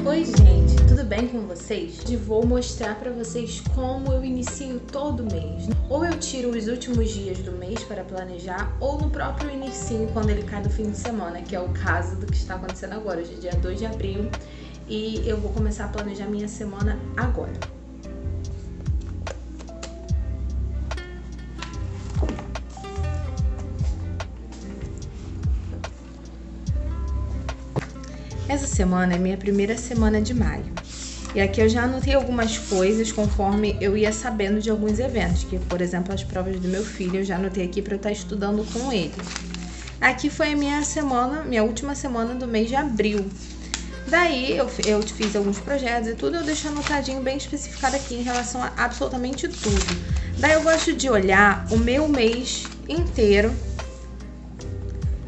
Oi gente, tudo bem com vocês? Hoje vou mostrar para vocês como eu inicio todo mês. Ou eu tiro os últimos dias do mês para planejar, ou no próprio inicinho, quando ele cai no fim de semana, que é o caso do que está acontecendo agora. Hoje é dia 2 de abril e eu vou começar a planejar minha semana agora. Essa semana é minha primeira semana de maio. E aqui eu já anotei algumas coisas conforme eu ia sabendo de alguns eventos, que, por exemplo, as provas do meu filho, eu já anotei aqui para eu estar estudando com ele. Aqui foi a minha última semana do mês de abril. Daí eu fiz alguns projetos e tudo, eu deixo anotadinho bem especificado aqui em relação a absolutamente tudo. Daí eu gosto de olhar o meu mês inteiro,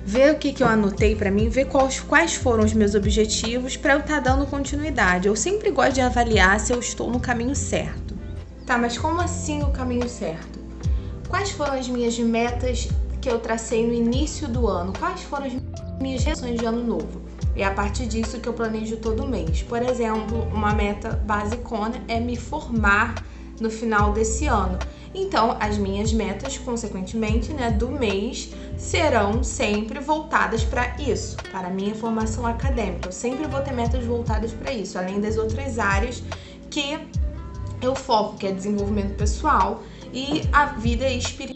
ver o que eu anotei pra mim, ver quais foram os meus objetivos pra eu estar dando continuidade. Eu sempre gosto de avaliar se eu estou no caminho certo. Tá, mas como assim o caminho certo? Quais foram as minhas metas que eu tracei no início do ano? Quais foram as minhas resoluções de ano novo? E é a partir disso que eu planejo todo mês. Por exemplo, uma meta basicona é me formar no final desse ano. Então, as minhas metas, consequentemente, do mês, serão sempre voltadas para isso, para a minha formação acadêmica. Eu sempre vou ter metas voltadas para isso, além das outras áreas que eu foco, que é desenvolvimento pessoal e a vida espiritual.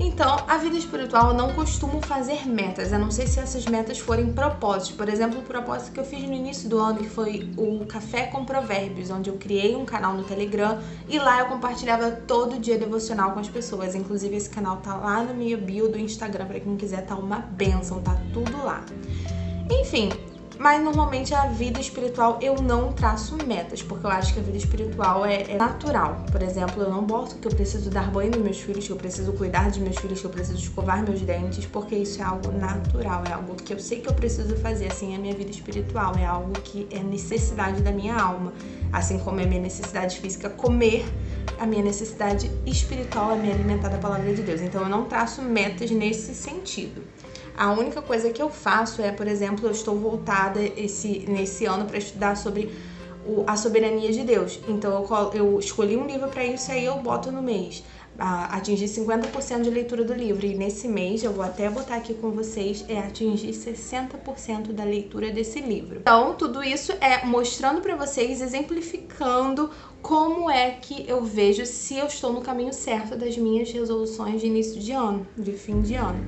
Então, a vida espiritual eu não costumo fazer metas, a não ser se essas metas forem propósitos. Por exemplo, o propósito que eu fiz no início do ano, que foi o Café com Provérbios, onde eu criei um canal no Telegram e lá eu compartilhava todo dia devocional com as pessoas. Inclusive, esse canal tá lá na minha bio do Instagram, para quem quiser, tá uma bênção, tá tudo lá. Enfim, mas normalmente a vida espiritual eu não traço metas, porque eu acho que a vida espiritual é natural. Por exemplo, eu não boto que eu preciso dar banho nos meus filhos, que eu preciso cuidar dos meus filhos, que eu preciso escovar meus dentes, porque isso é algo natural, é algo que eu sei que eu preciso fazer. Assim é a minha vida espiritual, é algo que é necessidade da minha alma. Assim como é minha necessidade física comer, a minha necessidade espiritual é me alimentar da palavra de Deus. Então eu não traço metas nesse sentido. A única coisa que eu faço é, por exemplo, eu estou voltada nesse ano para estudar sobre a soberania de Deus. Então eu escolhi um livro para isso e aí eu boto no mês. Atingir 50% de leitura do livro. E nesse mês, eu vou até botar aqui com vocês, é atingir 60% da leitura desse livro. Então, tudo isso é mostrando para vocês, exemplificando como é que eu vejo se eu estou no caminho certo das minhas resoluções de início de ano, de fim de ano.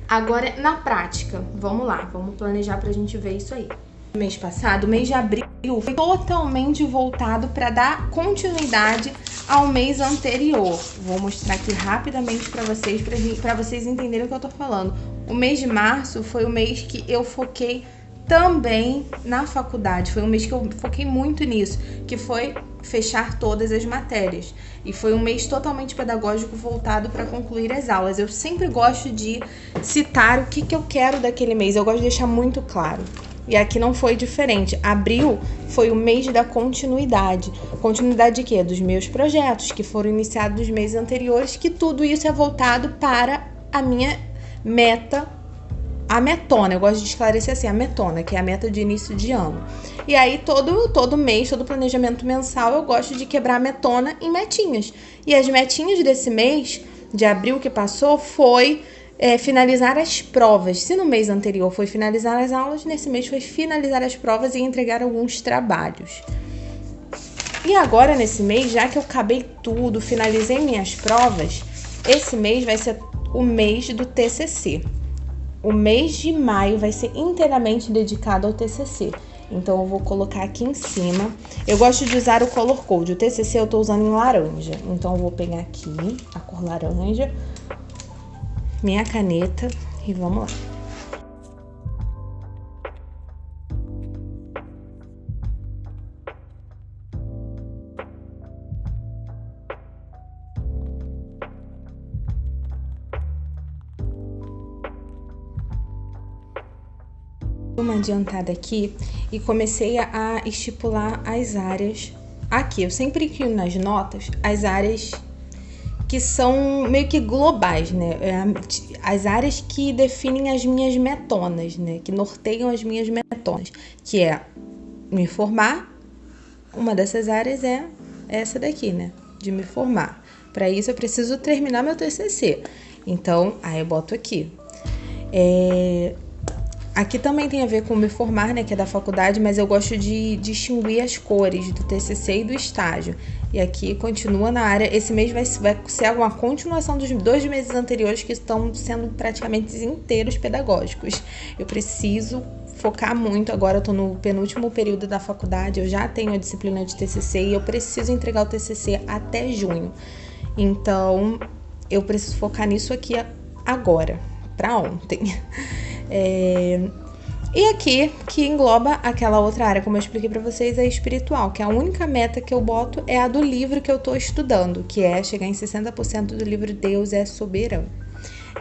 Agora, na prática, vamos lá, vamos planejar pra gente ver isso aí. Mês passado, o mês de abril, foi totalmente voltado para dar continuidade ao mês anterior. Vou mostrar aqui rapidamente para vocês entenderem o que eu tô falando. O mês de março foi o mês que eu foquei também na faculdade. Foi um mês que eu foquei muito nisso, que foi fechar todas as matérias. E foi um mês totalmente pedagógico voltado para concluir as aulas. Eu sempre gosto de citar o que eu quero daquele mês. Eu gosto de deixar muito claro. E aqui não foi diferente. Abril foi o mês da continuidade. Continuidade de quê? Dos meus projetos, que foram iniciados nos meses anteriores, que tudo isso é voltado para a minha meta, a metona. Eu gosto de esclarecer assim, a metona, que é a meta de início de ano. E aí, todo mês, todo planejamento mensal, eu gosto de quebrar a metona em metinhas. E as metinhas desse mês, de abril que passou, foi finalizar as provas. Se no mês anterior foi finalizar as aulas, nesse mês foi finalizar as provas e entregar alguns trabalhos. E agora, nesse mês, já que eu acabei tudo, finalizei minhas provas, esse mês vai ser o mês do TCC. O mês de maio vai ser inteiramente dedicado ao TCC. Então, eu vou colocar aqui em cima. Eu gosto de usar o color code. O TCC eu tô usando em laranja. Então, eu vou pegar aqui a cor laranja, minha caneta e vamos lá. Uma adiantada aqui e comecei a estipular as áreas aqui. Eu sempre crio nas notas as áreas que são meio que globais, né? As áreas que definem as minhas metonas, né? Que norteiam as minhas metonas, que é me formar. Uma dessas áreas é essa daqui, né? De me formar. Para isso eu preciso terminar meu TCC. Então, aí eu boto aqui. Aqui também tem a ver com me formar, né, que é da faculdade, mas eu gosto de distinguir as cores do TCC e do estágio. E aqui continua na área, esse mês vai ser uma continuação dos 2 meses anteriores que estão sendo praticamente inteiros pedagógicos. Eu preciso focar muito, agora eu tô no penúltimo período da faculdade, eu já tenho a disciplina de TCC e eu preciso entregar o TCC até junho. Então, eu preciso focar nisso aqui agora, pra ontem. E aqui, que engloba aquela outra área, como eu expliquei pra vocês, é espiritual, que a única meta que eu boto é a do livro que eu tô estudando, que é chegar em 60% do livro Deus é Soberano.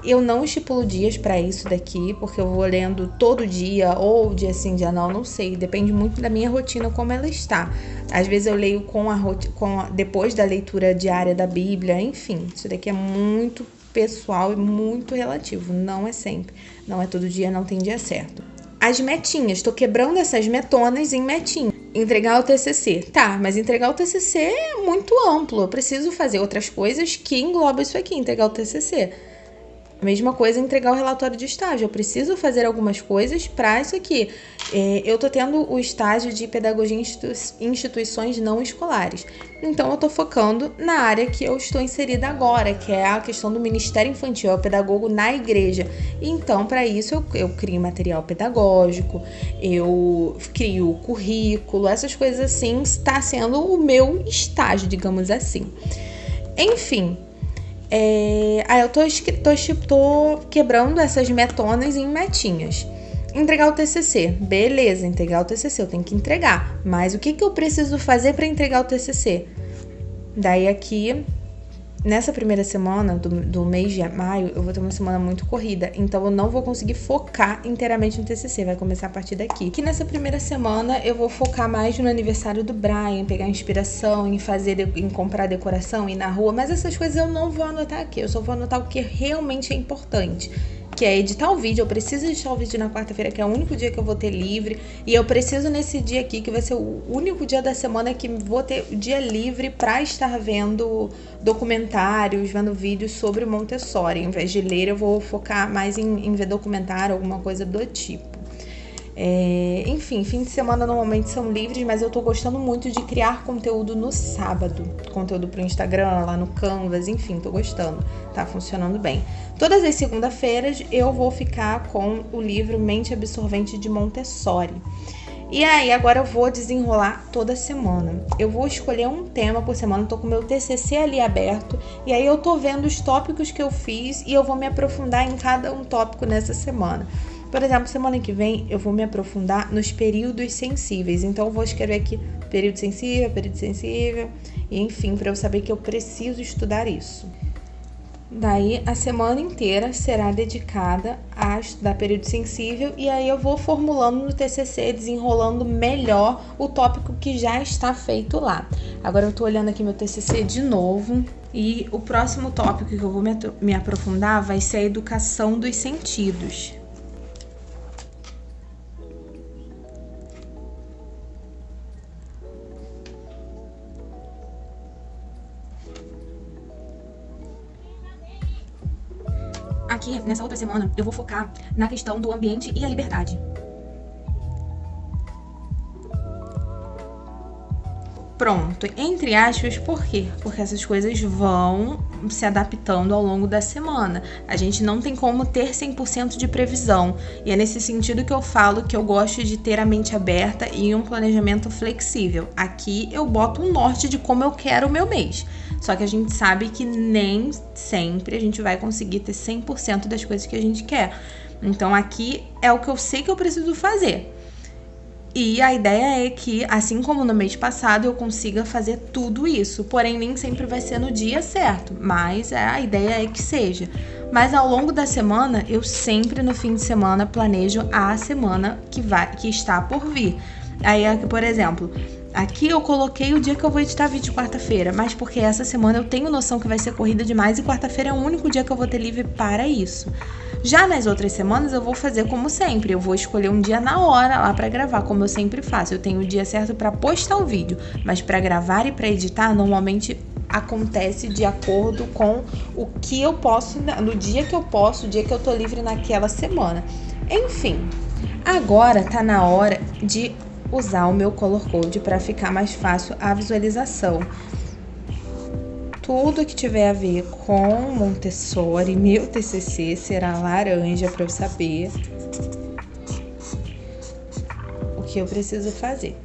Eu não estipulo dias pra isso daqui, porque eu vou lendo todo dia, ou dia sim, dia não sei, depende muito da minha rotina, como ela está. Às vezes eu leio depois da leitura diária da Bíblia, enfim, isso daqui é muito pessoal e muito relativo, não é sempre, não é todo dia, não tem dia certo. As metinhas, estou quebrando essas metonas em metinhas. Entregar o TCC, tá, mas entregar o TCC é muito amplo, eu preciso fazer outras coisas que englobam isso aqui, entregar o TCC. A mesma coisa entregar o relatório de estágio. Eu preciso fazer algumas coisas para isso aqui. Eu tô tendo o estágio de pedagogia em instituições não escolares. Então, eu tô focando na área que eu estou inserida agora, que é a questão do Ministério Infantil, é o pedagogo na igreja. Então, para isso, eu crio material pedagógico, eu crio currículo, essas coisas assim, está sendo o meu estágio, digamos assim. Enfim... eu tô quebrando essas metonas em metinhas. Entregar o TCC. Beleza, entregar o TCC. Eu tenho que entregar. Mas o que eu preciso fazer para entregar o TCC? Daí aqui, nessa primeira semana do mês de maio, eu vou ter uma semana muito corrida. Então, eu não vou conseguir focar inteiramente no TCC. Vai começar a partir daqui. Que nessa primeira semana, eu vou focar mais no aniversário do Brian, pegar inspiração, em comprar decoração, ir na rua. Mas essas coisas eu não vou anotar aqui. Eu só vou anotar o que realmente é importante. Que é editar o vídeo. Eu preciso editar o vídeo na quarta-feira, que é o único dia que eu vou ter livre. E eu preciso nesse dia aqui, que vai ser o único dia da semana que vou ter o dia livre pra estar vendo documentários, vendo vídeos sobre Montessori. Em vez de ler, eu vou focar mais em ver documentário, alguma coisa do tipo. Enfim, fim de semana normalmente são livres, mas eu tô gostando muito de criar conteúdo no sábado. Conteúdo pro Instagram, lá no Canvas, enfim, tô gostando. Tá funcionando bem. Todas as segunda-feiras eu vou ficar com o livro Mente Absorvente de Montessori. E aí, agora eu vou desenrolar toda semana. Eu vou escolher um tema por semana, tô com o meu TCC ali aberto, e aí eu tô vendo os tópicos que eu fiz e eu vou me aprofundar em cada um tópico nessa semana. Por exemplo, semana que vem eu vou me aprofundar nos períodos sensíveis. Então, eu vou escrever aqui período sensível, e enfim, para eu saber que eu preciso estudar isso. Daí, a semana inteira será dedicada a estudar período sensível, e aí eu vou formulando no TCC, desenrolando melhor o tópico que já está feito lá. Agora eu tô olhando aqui meu TCC de novo, e o próximo tópico que eu vou me aprofundar vai ser a educação dos sentidos. Aqui, nessa outra semana, eu vou focar na questão do ambiente e a liberdade. Pronto, entre aspas, por quê? Porque essas coisas vão se adaptando ao longo da semana. A gente não tem como ter 100% de previsão. E é nesse sentido que eu falo que eu gosto de ter a mente aberta e um planejamento flexível. Aqui eu boto um norte de como eu quero o meu mês. Só que a gente sabe que nem sempre a gente vai conseguir ter 100% das coisas que a gente quer. Então aqui é o que eu sei que eu preciso fazer. E a ideia é que, assim como no mês passado, eu consiga fazer tudo isso. Porém, nem sempre vai ser no dia certo, mas a ideia é que seja. Mas ao longo da semana, eu sempre no fim de semana planejo a semana que está por vir. Aí, por exemplo, aqui eu coloquei o dia que eu vou editar vídeo quarta-feira, mas porque essa semana eu tenho noção que vai ser corrida demais e quarta-feira é o único dia que eu vou ter livre para isso. Já nas outras semanas eu vou fazer como sempre, eu vou escolher um dia na hora lá para gravar, como eu sempre faço. Eu tenho o dia certo para postar o vídeo, mas para gravar e para editar normalmente acontece de acordo com o que eu posso, no dia que eu posso, o dia que eu tô livre naquela semana. Enfim, agora tá na hora de usar o meu Color Code para ficar mais fácil a visualização. Tudo que tiver a ver com Montessori, meu TCC será laranja para eu saber o que eu preciso fazer.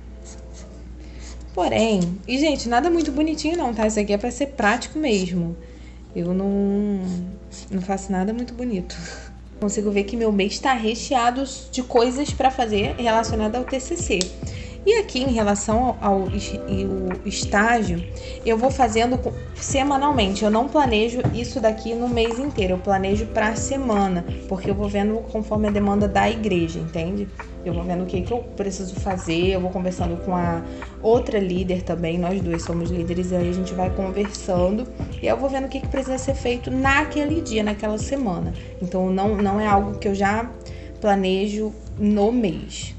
Porém, e gente, nada muito bonitinho não, tá? Isso aqui é para ser prático mesmo. Eu não faço nada muito bonito. Consigo ver que meu mês está recheado de coisas para fazer relacionadas ao TCC. E aqui, em relação ao estágio, eu vou fazendo semanalmente. Eu não planejo isso daqui no mês inteiro. Eu planejo para a semana, porque eu vou vendo conforme a demanda da igreja, entende? Eu vou vendo o que eu preciso fazer. Eu vou conversando com a outra líder também. Nós duas somos líderes, e aí a gente vai conversando. E eu vou vendo o que precisa ser feito naquele dia, naquela semana. Então, não é algo que eu já planejo no mês.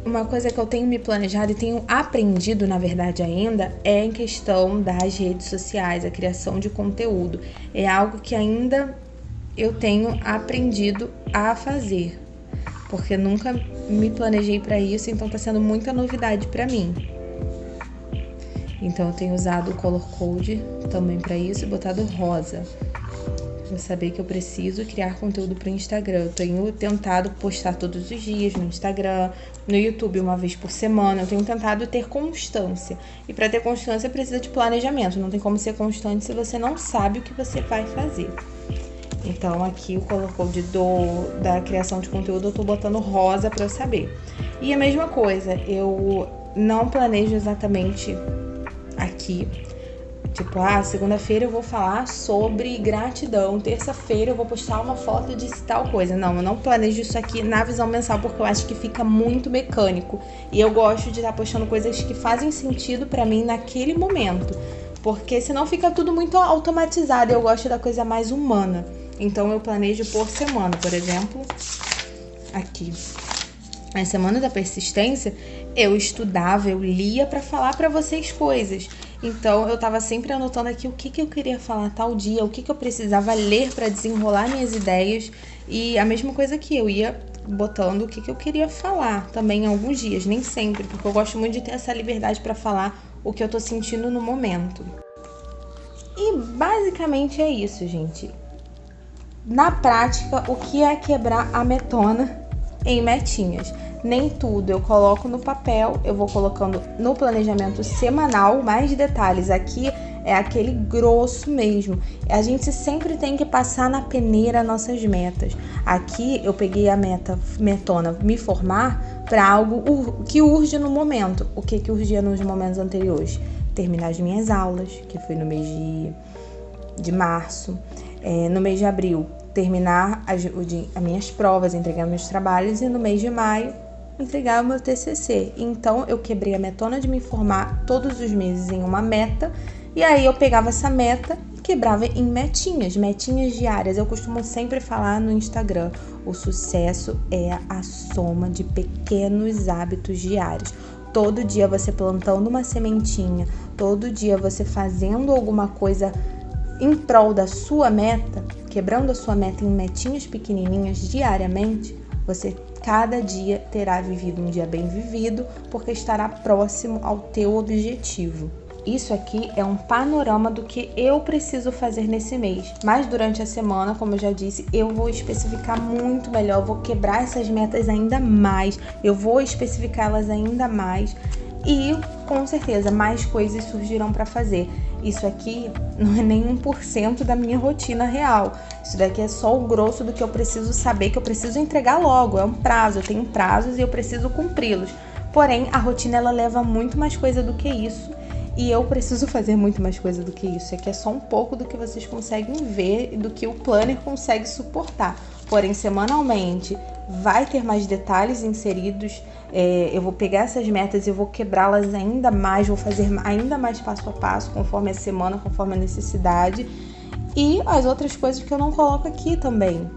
Uma coisa que eu tenho me planejado e tenho aprendido, na verdade, ainda, é em questão das redes sociais, a criação de conteúdo. É algo que ainda eu tenho aprendido a fazer, porque nunca me planejei para isso, então está sendo muita novidade para mim. Então eu tenho usado o Color Code também para isso e botado rosa. Vou saber que eu preciso criar conteúdo para o Instagram. Eu tenho tentado postar todos os dias no Instagram, no YouTube uma vez por semana. Eu tenho tentado ter constância. E para ter constância precisa de planejamento. Não tem como ser constante se você não sabe o que você vai fazer. Então aqui o Color Code da criação de conteúdo eu tô botando rosa para eu saber. E a mesma coisa, eu não planejo exatamente aqui. Tipo, segunda-feira eu vou falar sobre gratidão, terça-feira eu vou postar uma foto de tal coisa. Não, eu não planejo isso aqui na visão mensal porque eu acho que fica muito mecânico. E eu gosto de estar postando coisas que fazem sentido pra mim naquele momento. Porque senão fica tudo muito automatizado e eu gosto da coisa mais humana. Então eu planejo por semana, por exemplo, aqui. A semana da persistência, eu estudava, eu lia pra falar pra vocês coisas. Então, eu tava sempre anotando aqui o que eu queria falar tal dia, o que eu precisava ler para desenrolar minhas ideias. E a mesma coisa que eu ia botando o que eu queria falar também em alguns dias, nem sempre, porque eu gosto muito de ter essa liberdade para falar o que eu tô sentindo no momento. E basicamente é isso, gente. Na prática, o que é quebrar a metona em metinhas? Nem tudo eu coloco no papel, eu vou colocando no planejamento semanal, mais detalhes. Aqui é aquele grosso mesmo. A gente sempre tem que passar na peneira nossas metas. Aqui eu peguei a metona me formar para algo que urge no momento. O que urgia nos momentos anteriores? Terminar as minhas aulas, que foi no mês de março. No mês de abril, terminar as minhas provas, entregar meus trabalhos, e no mês de maio entregar o meu TCC. Então eu quebrei a metona de me formar todos os meses em uma meta, e aí eu pegava essa meta e quebrava em metinhas diárias. Eu costumo sempre falar no Instagram, o sucesso é a soma de pequenos hábitos diários. Todo dia você plantando uma sementinha, todo dia você fazendo alguma coisa em prol da sua meta, quebrando a sua meta em metinhas pequenininhas diariamente, você cada dia terá vivido um dia bem vivido, porque estará próximo ao teu objetivo. Isso aqui é um panorama do que eu preciso fazer nesse mês. Mas durante a semana, como eu já disse, eu vou especificar muito melhor, eu vou quebrar essas metas ainda mais, eu vou especificá-las ainda mais. E, com certeza, mais coisas surgirão para fazer. Isso aqui não é nem 1% da minha rotina real. Isso daqui é só o grosso do que eu preciso saber, que eu preciso entregar logo. É um prazo, eu tenho prazos e eu preciso cumpri-los. Porém, a rotina ela leva muito mais coisa do que isso. E eu preciso fazer muito mais coisa do que isso. Isso aqui é só um pouco do que vocês conseguem ver e do que o planner consegue suportar. Porém, semanalmente vai ter mais detalhes inseridos. Eu vou pegar essas metas e vou quebrá-las ainda mais, vou fazer ainda mais passo a passo, conforme a semana, conforme a necessidade. E as outras coisas que eu não coloco aqui também,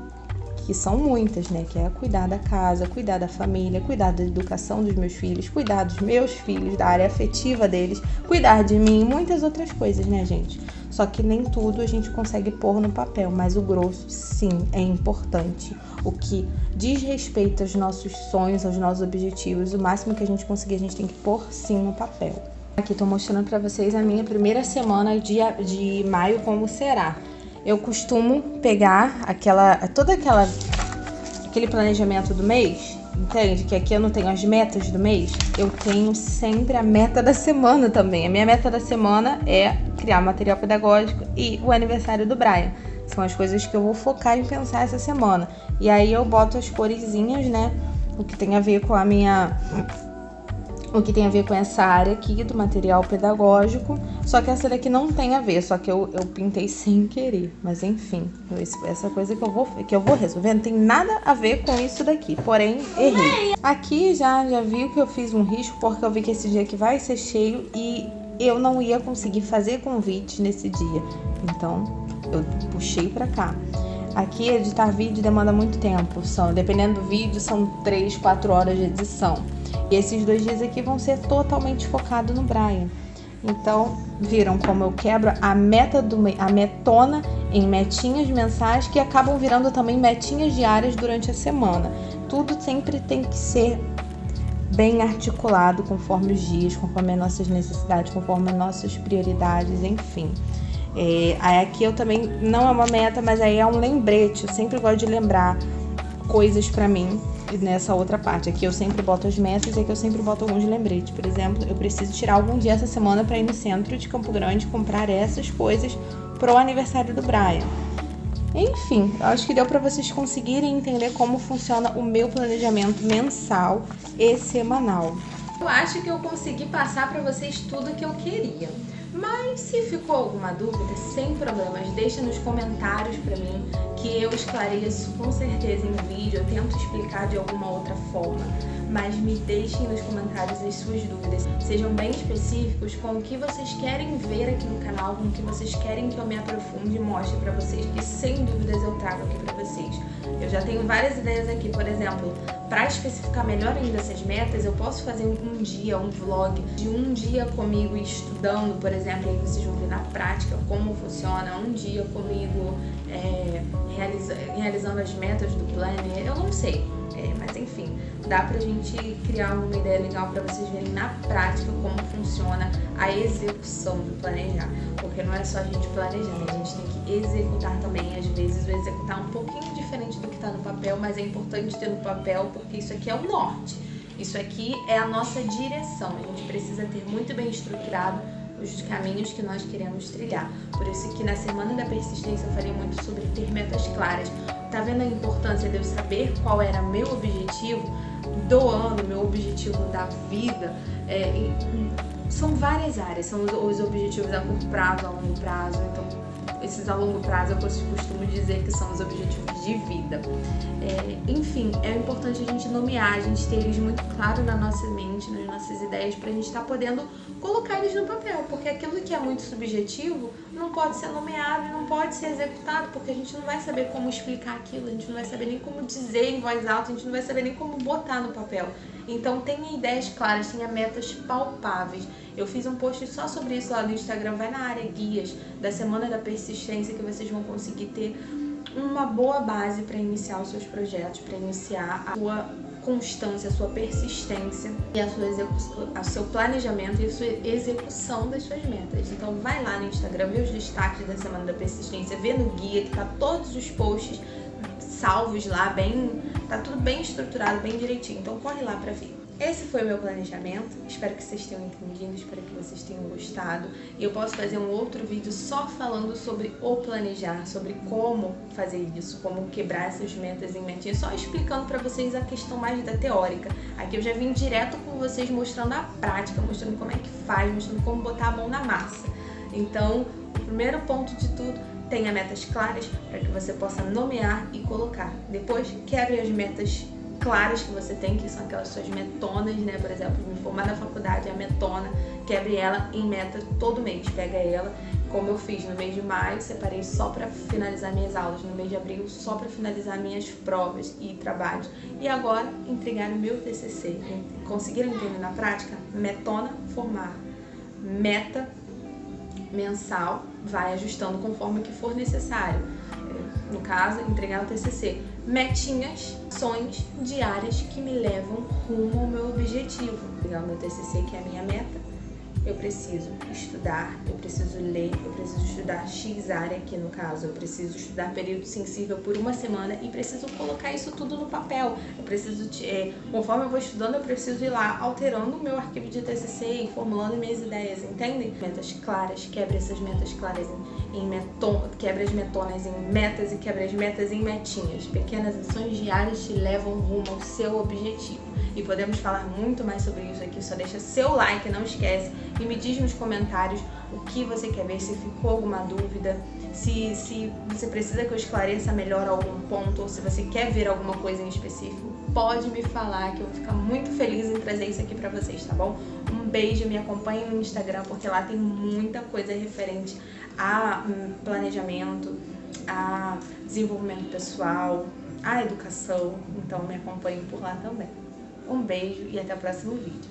que são muitas, né? Que é cuidar da casa, cuidar da família, cuidar da educação dos meus filhos, cuidar dos meus filhos, da área afetiva deles, cuidar de mim, muitas outras coisas, né, gente? Só que nem tudo a gente consegue pôr no papel, mas o grosso, sim, é importante. O que diz respeito aos nossos sonhos, aos nossos objetivos, o máximo que a gente conseguir, a gente tem que pôr, sim, no papel. Aqui tô mostrando pra vocês a minha primeira semana de maio, como será. Eu costumo pegar aquele planejamento do mês, entende? Que aqui eu não tenho as metas do mês, eu tenho sempre a meta da semana também. A minha meta da semana é criar material pedagógico e o aniversário do Brian. São as coisas que eu vou focar em pensar essa semana. E aí eu boto as coresinhas, né? O que tem a ver com essa área aqui do material pedagógico, só que essa daqui não tem a ver, só que eu pintei sem querer, mas enfim, essa coisa que eu vou resolver não tem nada a ver com isso daqui, porém errei. Aqui já vi que eu fiz um risco, porque eu vi que esse dia aqui vai ser cheio e eu não ia conseguir fazer convites nesse dia, então eu puxei pra cá. Aqui editar vídeo demanda muito tempo, dependendo do vídeo, são 3, 4 horas de edição. E esses 2 dias aqui vão ser totalmente focados no Brian. Então, viram como eu quebro a metona em metinhas mensais, que acabam virando também metinhas diárias durante a semana. Tudo sempre tem que ser bem articulado conforme os dias, conforme as nossas necessidades, conforme as nossas prioridades, enfim. Aí aqui eu também, não é uma meta, mas aí é um lembrete. Eu sempre gosto de lembrar coisas pra mim. E nessa outra parte, aqui eu sempre boto as metas e aqui eu sempre boto alguns lembretes. Por exemplo, eu preciso tirar algum dia essa semana pra ir no centro de Campo Grande comprar essas coisas pro aniversário do Brian. Enfim, eu acho que deu pra vocês conseguirem entender como funciona o meu planejamento mensal e semanal. Eu acho que eu consegui passar pra vocês tudo que eu queria. Mas se ficou alguma dúvida, sem problemas, deixa nos comentários pra mim, que eu esclareço com certeza em vídeo, eu tento explicar de alguma outra forma, mas me deixem nos comentários as suas dúvidas. Sejam bem específicos com o que vocês querem ver aqui no canal, com o que vocês querem que eu me aprofunde e mostre pra vocês, que sem dúvidas eu trago aqui pra vocês. Eu já tenho várias ideias aqui, por exemplo, para especificar melhor ainda essas metas, eu posso fazer um dia, um vlog de um dia comigo estudando, por exemplo, aí vocês vão ver na prática como funciona, um dia comigo realizando as metas do planner, eu não sei, mas enfim, dá pra gente criar uma ideia legal pra vocês verem na prática como funciona a execução do planejar, porque não é só a gente planejar, a gente tem que executar também. Às vezes o executar um pouquinho diferente do que tá no papel, mas é importante ter no papel porque isso aqui é o norte, isso aqui é a nossa direção, a gente precisa ter muito bem estruturado os caminhos que nós queremos trilhar. Por isso que na semana da persistência eu falei muito sobre ter metas claras. Tá vendo a importância de eu saber qual era meu objetivo do ano, meu objetivo da vida? São várias áreas, são os objetivos a curto prazo, a longo prazo. Então, esses a longo prazo eu costumo dizer que são os objetivos de vida. Enfim, é importante a gente nomear, a gente ter eles muito claro na nossa mente, nas nossas ideias, pra gente estar podendo colocar eles no papel, porque aquilo que é muito subjetivo não pode ser nomeado e não pode ser executado, porque a gente não vai saber como explicar aquilo, a gente não vai saber nem como dizer em voz alta, a gente não vai saber nem como botar no papel. Então tenha ideias claras, tenha metas palpáveis. Eu fiz um post só sobre isso lá no Instagram, vai na área guias da semana da persistência que vocês vão conseguir ter uma boa base para iniciar os seus projetos, para iniciar a sua constância, a sua persistência e o seu planejamento e a sua execução das suas metas. Então vai lá no Instagram, vê os destaques da semana da persistência, vê no guia que tá todos os posts salvos lá, tá tudo bem estruturado, bem direitinho, então corre lá pra ver. Esse foi o meu planejamento, espero que vocês tenham entendido, espero que vocês tenham gostado. E eu posso fazer um outro vídeo só falando sobre o planejar, sobre como fazer isso, como quebrar essas metas em metinhas, só explicando para vocês a questão mais da teórica. Aqui eu já vim direto com vocês mostrando a prática, mostrando como é que faz, mostrando como botar a mão na massa. Então, o primeiro ponto de tudo, tenha metas claras para que você possa nomear e colocar. Depois, quebre as metas claras que você tem, que são aquelas suas metonas, né? Por exemplo, me formar na faculdade, a metona, quebre ela em meta todo mês. Pega ela, como eu fiz no mês de maio, separei só para finalizar minhas aulas, no mês de abril só para finalizar minhas provas e trabalhos. E agora, entregar o meu TCC. Conseguiram entender na prática? Metona, formar. Meta mensal, vai ajustando conforme que for necessário. No caso, entregar o TCC. Metinhas, ações diárias que me levam rumo ao meu objetivo. Pegar o meu TCC, que é a minha meta, eu preciso estudar, eu preciso ler, eu preciso estudar X área, que no caso eu preciso estudar período sensível por uma semana e preciso colocar isso tudo no papel. Eu preciso, conforme eu vou estudando, eu preciso ir lá alterando o meu arquivo de TCC e formulando minhas ideias, entendem? Metas claras, quebre essas metas claras quebre as metonas em metas e quebre as metas em metinhas. Pequenas ações diárias te levam rumo ao seu objetivo. E podemos falar muito mais sobre isso aqui, só deixa seu like, não esquece, e me diz nos comentários o que você quer ver, se ficou alguma dúvida, se você precisa que eu esclareça melhor algum ponto, ou se você quer ver alguma coisa em específico, pode me falar, que eu vou ficar muito feliz em trazer isso aqui pra vocês, tá bom? Um beijo, me acompanhe no Instagram, porque lá tem muita coisa referente a planejamento, a desenvolvimento pessoal, a educação, então me acompanhe por lá também. Um beijo e até o próximo vídeo.